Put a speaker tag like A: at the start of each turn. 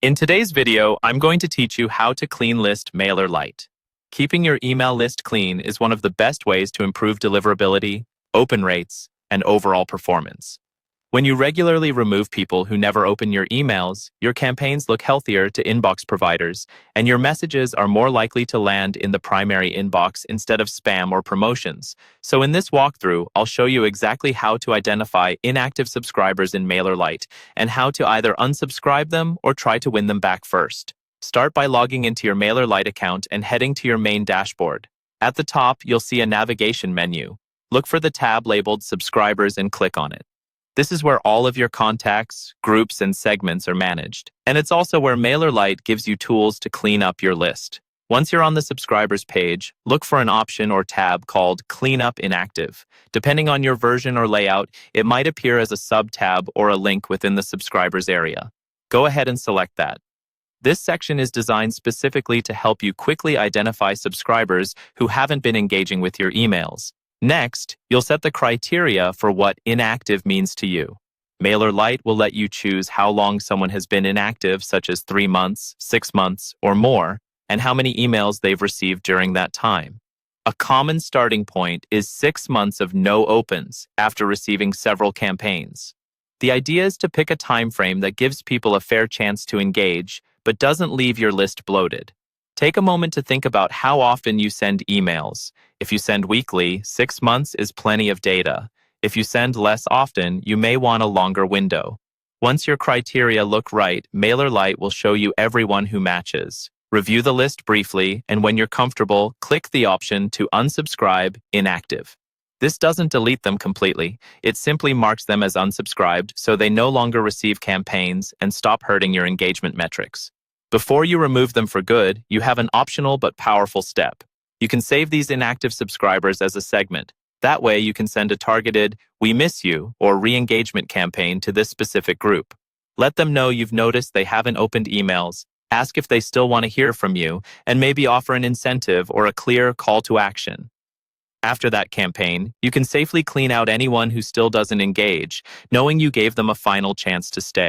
A: In today's video, I'm going to teach you how to clean list Mailerlite. Keeping your email list clean is one of the best ways to improve deliverability, open rates, and overall performance. When you regularly remove people who never open your emails, your campaigns look healthier to inbox providers, and your messages are more likely to land in the primary inbox instead of spam or promotions. So in this walkthrough, I'll show you exactly how to identify inactive subscribers in Mailerlite and how to either unsubscribe them or try to win them back first. Start by logging into your Mailerlite account and heading to your main dashboard. At the top, you'll see a navigation menu. Look for the tab labeled Subscribers and click on it. This is where all of your contacts, groups, and segments are managed. And it's also where Mailerlite gives you tools to clean up your list. Once you're on the subscribers page, look for an option or tab called Clean Up Inactive. Depending on your version or layout, it might appear as a sub-tab or a link within the subscribers area. Go ahead and select that. This section is designed specifically to help you quickly identify subscribers who haven't been engaging with your emails. Next, you'll set the criteria for what inactive means to you. Mailerlite will let you choose how long someone has been inactive, such as 3 months, 6 months, or more, and how many emails they've received during that time. A common starting point is 6 months of no opens after receiving several campaigns. The idea is to pick a time frame that gives people a fair chance to engage, but doesn't leave your list bloated. Take a moment to think about how often you send emails. If you send weekly, 6 months is plenty of data. If you send less often, you may want a longer window. Once your criteria look right, Mailerlite will show you everyone who matches. Review the list briefly, and when you're comfortable, click the option to unsubscribe inactive. This doesn't delete them completely. It simply marks them as unsubscribed so they no longer receive campaigns and stop hurting your engagement metrics. Before you remove them for good, you have an optional but powerful step. You can save these inactive subscribers as a segment. That way, you can send a targeted "We miss you" or re-engagement campaign to this specific group. Let them know you've noticed they haven't opened emails, ask if they still want to hear from you, and maybe offer an incentive or a clear call to action. After that campaign, you can safely clean out anyone who still doesn't engage, knowing you gave them a final chance to stay.